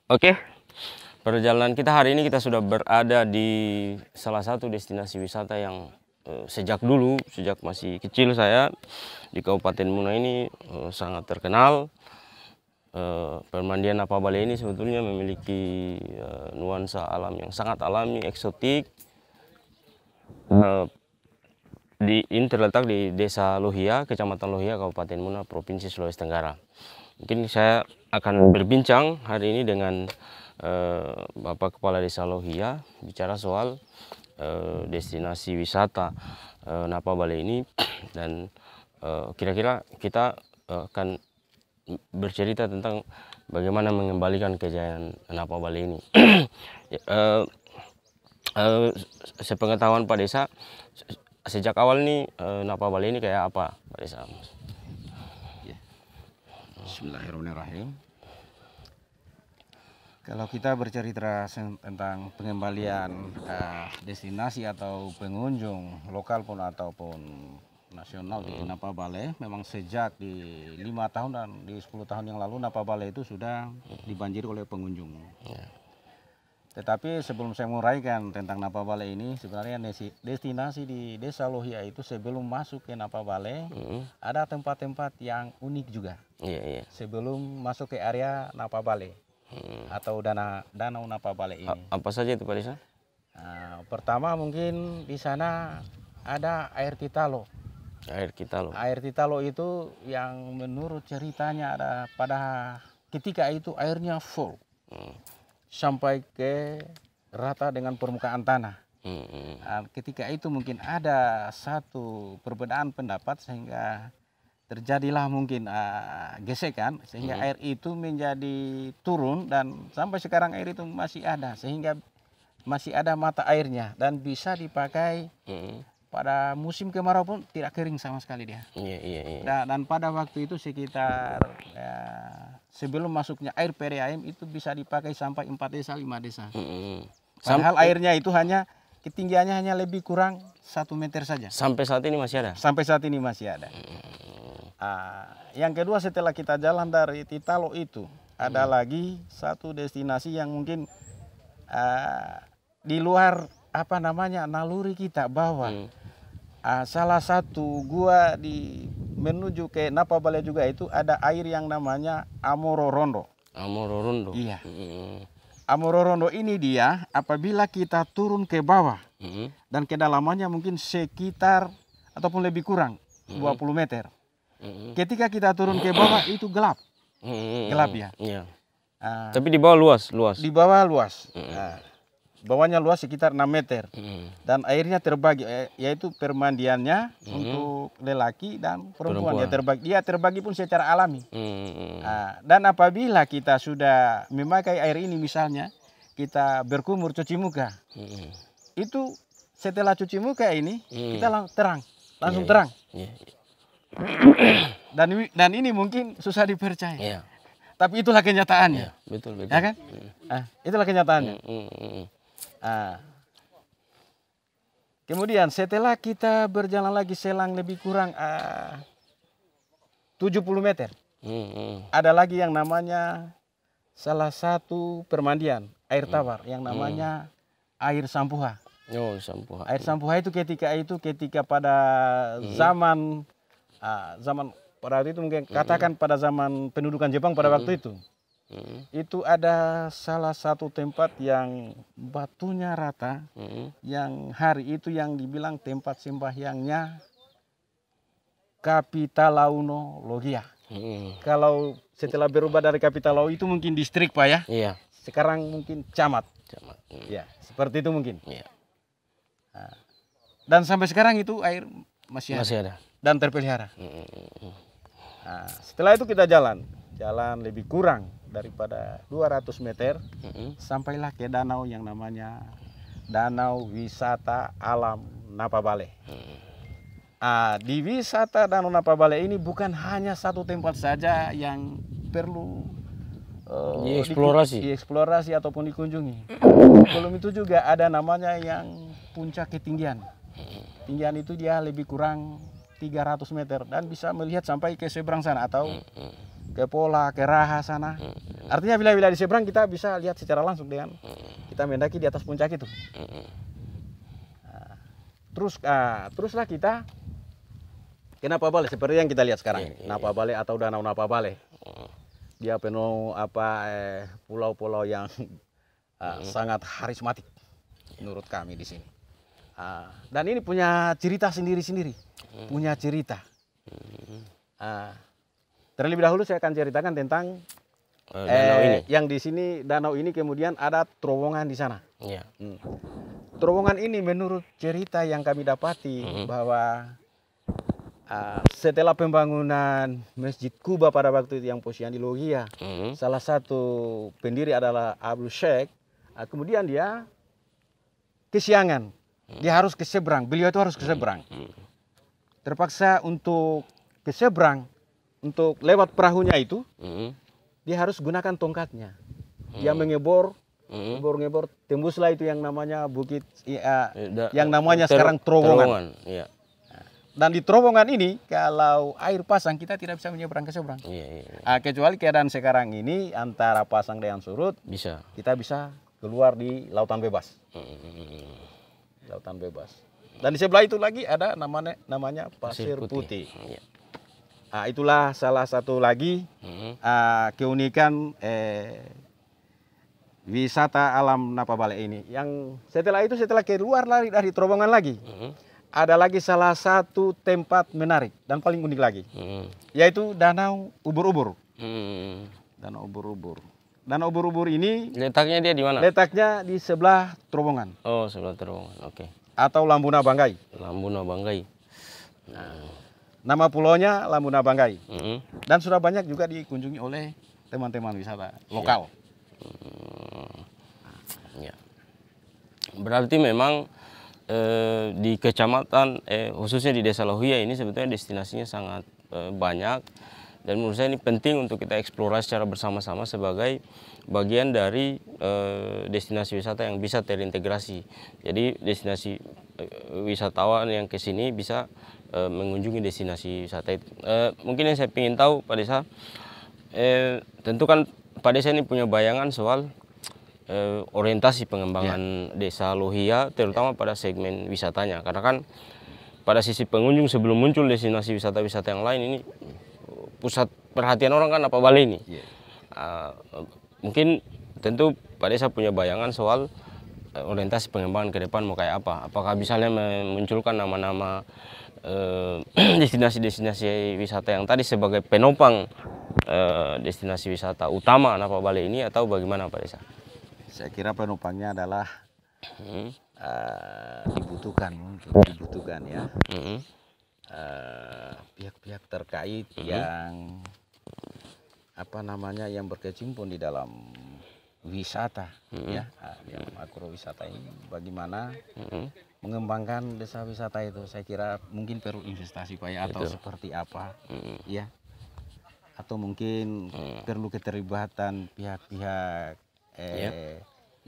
Oke, perjalanan kita hari ini kita sudah berada di salah satu destinasi wisata yang sejak masih kecil saya di Kabupaten Muna ini sangat terkenal. Permandian Napa Bale ini sebetulnya memiliki nuansa alam yang sangat alami, eksotik. Ini terletak di Desa Lohia, Kecamatan Lohia, Kabupaten Muna, Provinsi Sulawesi Tenggara. Mungkin saya akan berbincang hari ini dengan Bapak Kepala Desa Lohia, bicara soal destinasi wisata Napa Bale ini, dan kira-kira kita akan bercerita tentang bagaimana mengembalikan kejayaan Napa Bale ini. Sepengetahuan Pak Desa, sejak awal nih Napa Bale ini kayak apa, Pak Desa? Bismillahirrahmanirrahim. Kalau kita bercerita tentang pengembalian destinasi atau pengunjung lokal pun ataupun nasional di Napa Bale, memang sejak di 5 tahun dan di 10 tahun yang lalu Napa Bale itu sudah dibanjiri oleh pengunjung. Tetapi sebelum saya menguraikan tentang Napa Bale ini, sebenarnya destinasi di Desa Lohia itu sebelum masuk ke Napa Bale, ada tempat-tempat yang unik juga. Sebelum masuk ke area Napa Bale atau danau Napa Bale ini. Apa saja itu Pak Desa? Pertama mungkin di sana ada air Titalo. Air Titalo. Air Titalo itu yang menurut ceritanya ada pada ketika itu airnya full. Sampai ke rata dengan permukaan tanah. Ketika itu mungkin ada satu perbedaan pendapat sehingga terjadilah mungkin gesekan sehingga air itu menjadi turun, dan sampai sekarang air itu masih ada, sehingga masih ada mata airnya dan bisa dipakai pada musim kemarau pun tidak kering sama sekali dia. Dan pada waktu itu sekitar sebelum masuknya air PDAM itu bisa dipakai sampai 4 desa 5 desa. Padahal airnya itu hanya ketinggiannya hanya lebih kurang 1 meter saja. Sampai saat ini masih ada? Sampai saat ini masih ada. Yang kedua, setelah kita jalan dari Titalo itu ada lagi satu destinasi yang mungkin di luar naluri kita, bahwa salah satu gua menuju ke Napa Bale juga itu ada air yang namanya Amororondo. Amororondo. Iya. Amororondo ini dia apabila kita turun ke bawah dan kedalamannya mungkin sekitar ataupun lebih kurang 20 meter. Ketika kita turun ke bawah itu gelap. Gelap ya. Tapi di bawah luas. Di bawah luas. Bawahnya luas sekitar 6 meter. Dan airnya terbagi, yaitu permandiannya untuk lelaki dan perempuan. Dia terbagi pun secara alami. Dan apabila kita sudah memakai air ini, misalnya kita berkumur cuci muka, itu setelah cuci muka ini kita langsung terang. Dan ini mungkin susah dipercaya. Tapi itulah kenyataannya. Betul. Ya kan? Itulah kenyataannya. Kemudian setelah kita berjalan lagi selang lebih kurang 70 meter, ada lagi yang namanya salah satu permandian air tawar yang namanya air Sampuha. Sampuha. Air Sampuha itu ketika pada zaman pada waktu itu, mungkin katakan pada zaman pendudukan Jepang pada waktu itu. Itu ada salah satu tempat yang batunya rata, yang hari itu yang dibilang tempat sembahyangnya Kapitalauno Logia. Kalau setelah berubah dari Kapitalau itu mungkin distrik Pak ya. Sekarang mungkin camat. Ya, seperti itu mungkin. Dan sampai sekarang itu air masih ada dan terpelihara. Setelah itu kita jalan lebih kurang daripada 200 meter, sampailah ke danau yang namanya Danau Wisata Alam Napa Bale. Di wisata Danau Napa Bale ini bukan hanya satu tempat saja yang perlu dieksplorasi ataupun dikunjungi. Belum itu juga ada namanya yang puncak ketinggian. Ketinggian itu dia lebih kurang 300 meter dan bisa melihat sampai ke seberang sana atau ke Pola, ke Raha sana. Artinya bila di seberang kita bisa lihat secara langsung dengan kita mendaki di atas puncak itu. Teruslah kita ke Napabale seperti yang kita lihat sekarang. Napabale atau Danau Napabale. Dia penuh pulau-pulau yang sangat karismatik menurut kami di sini. Dan ini punya cerita sendiri-sendiri, punya cerita. Terlebih dahulu saya akan ceritakan tentang danau ini. Yang di sini danau ini kemudian ada terowongan di sana. Ya. Terowongan ini menurut cerita yang kami dapati bahwa setelah pembangunan Masjid Kuba pada waktu itu yang posisinya di Logia, salah satu pendiri adalah Abdul Sheikh. Kemudian dia kesiangan, dia harus ke seberang. Beliau itu harus ke seberang. Terpaksa untuk ke seberang, untuk lewat perahunya itu, dia harus gunakan tongkatnya. Dia mengebor, ngebor, tembuslah itu yang namanya bukit, yang namanya sekarang terowongan. Ya. Dan di terowongan ini, kalau air pasang kita tidak bisa menyeberang ke seberang. Kecuali keadaan sekarang ini antara pasang dan surut, kita bisa keluar di lautan bebas. Lautan bebas. Dan di sebelah itu lagi ada namanya Pasir Putih. Itulah salah satu lagi keunikan wisata alam Napabale ini. Yang setelah keluar lari dari terowongan lagi, ada lagi salah satu tempat menarik dan paling unik lagi, yaitu Danau Ubur-Ubur. Danau Ubur-Ubur. Danau Ubur-Ubur ini letaknya dia di mana? Letaknya di sebelah terowongan. Oh, sebelah terowongan. Oke. Atau Lambuna Banggai. Lambuna Banggai. Nama pulaunya Lambuna Banggai. Dan sudah banyak juga dikunjungi oleh teman-teman wisata lokal. Ya. Berarti memang di kecamatan khususnya di Desa Logia ini sebetulnya destinasinya sangat banyak, dan menurut saya ini penting untuk kita eksplorasi secara bersama-sama sebagai bagian dari destinasi wisata yang bisa terintegrasi. Jadi destinasi wisatawan yang ke sini bisa mengunjungi destinasi wisata itu. Mungkin yang saya ingin tahu Pak Desa, tentu kan Pak Desa ini punya bayangan soal orientasi pengembangan Desa Logia, terutama pada segmen wisatanya. Karena kan pada sisi pengunjung sebelum muncul destinasi wisata-wisata yang lain, ini pusat perhatian orang kan Napabale ini. Mungkin tentu Pak Desa punya bayangan soal orientasi pengembangan ke depan mau kayak apa. Apakah misalnya memunculkan nama-nama destinasi-destinasi wisata yang tadi sebagai penopang destinasi wisata utama Napabale ini, atau bagaimana Pak Desa? Saya kira penopangnya adalah dibutuhkan ya pihak-pihak terkait yang yang berkecimpung di dalam wisata ya, yang agrowisata ini, bagaimana mengembangkan desa wisata itu. Saya kira mungkin perlu investasi Pak ya, atau seperti apa ya, atau mungkin perlu keterlibatan pihak-pihak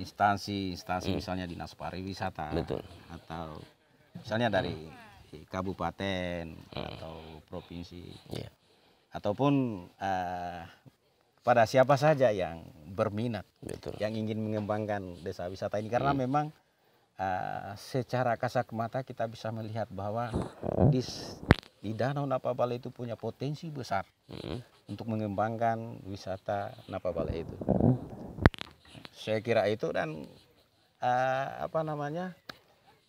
instansi misalnya dinas pariwisata, atau misalnya dari kabupaten atau provinsi, ataupun pada siapa saja yang berminat, yang ingin mengembangkan desa wisata ini. Karena memang secara kasat mata kita bisa melihat bahwa di Danau Napabale itu punya potensi besar untuk mengembangkan wisata Napabale itu. Saya kira itu, dan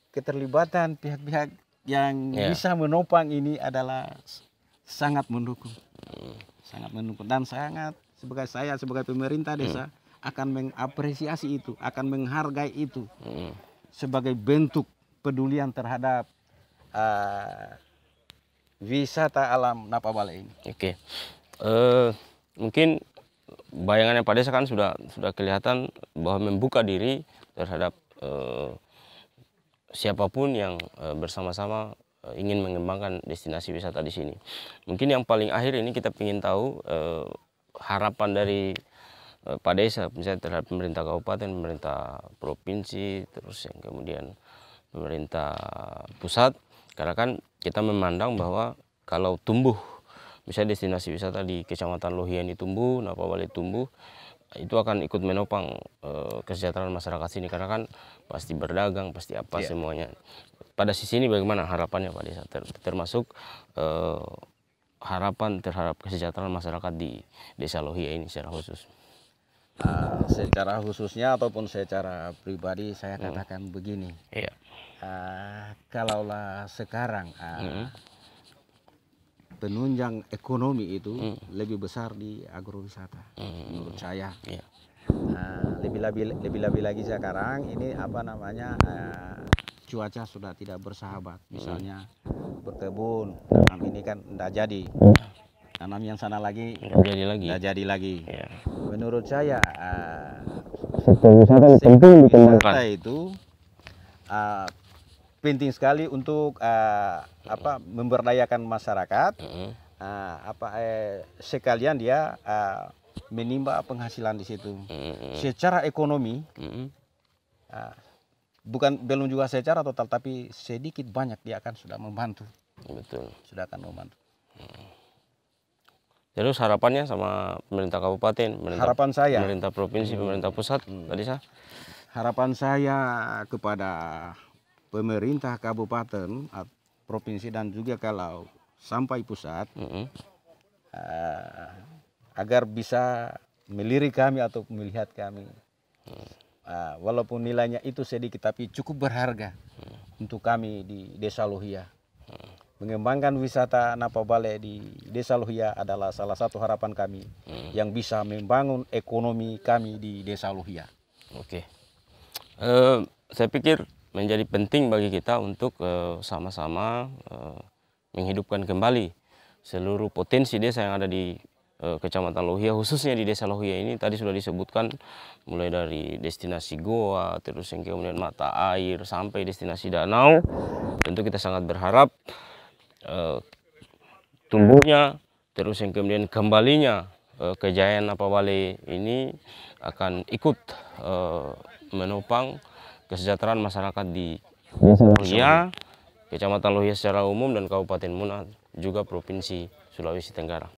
keterlibatan pihak-pihak yang bisa menopang ini adalah sangat mendukung, dan sebagai pemerintah desa akan mengapresiasi itu, akan menghargai itu sebagai bentuk pedulian terhadap wisata alam Napabale ini. Oke. Mungkin bayangannya Pak Desa kan sudah kelihatan bahwa membuka diri terhadap siapapun yang bersama-sama ingin mengembangkan destinasi wisata di sini. Mungkin yang paling akhir ini kita ingin tahu harapan dari Pak Desa misalnya terhadap pemerintah kabupaten, pemerintah provinsi, terus yang kemudian pemerintah pusat. Karena kan kita memandang bahwa kalau tumbuh misalnya destinasi wisata di Kecamatan Logia ini tumbuh, Napabale tumbuh, itu akan ikut menopang kesejahteraan masyarakat sini, karena kan pasti berdagang, pasti apa semuanya. Pada sisi ini bagaimana harapannya Pak Desa, termasuk harapan terhadap kesejahteraan masyarakat di Desa Lohia ini secara khusus? Secara khususnya ataupun secara pribadi saya katakan begini, kalaulah sekarang penunjang ekonomi itu lebih besar di agrowisata menurut saya. Lebih-lebih lagi sekarang ini apa namanya, cuaca sudah tidak bersahabat, misalnya berkebun tanam ini kan tidak jadi, tanam yang sana lagi tidak jadi lagi. Menurut saya sektor wisata itu penting sekali untuk memberdayakan masyarakat, sekalian dia menimba penghasilan di situ. Secara ekonomi belum juga secara total, tapi sedikit banyak dia akan sudah membantu. Betul. Sudah akan membantu. Terus harapannya sama pemerintah kabupaten, harapan saya, pemerintah provinsi, pemerintah pusat, tadi harapan saya kepada pemerintah kabupaten, provinsi, dan juga kalau sampai pusat, agar bisa melirik kami atau melihat kami, walaupun nilainya itu sedikit tapi cukup berharga untuk kami di Desa Lohia. Mengembangkan wisata Napa Bale di Desa Lohia adalah salah satu harapan kami yang bisa membangun ekonomi kami di Desa Lohia. Oke, saya pikir menjadi penting bagi kita untuk sama-sama menghidupkan kembali seluruh potensi desa yang ada di Kecamatan Lohia, khususnya di Desa Lohia ini. Tadi sudah disebutkan mulai dari destinasi goa, terus yang kemudian mata air, sampai destinasi danau. Tentu kita sangat berharap tumbuhnya, terus yang kemudian kembalinya kejayaan Napa Bale ini akan ikut menopang kesejahteraan masyarakat di Desa Lohia, Kecamatan Lohia secara umum, dan Kabupaten Muna, juga Provinsi Sulawesi Tenggara.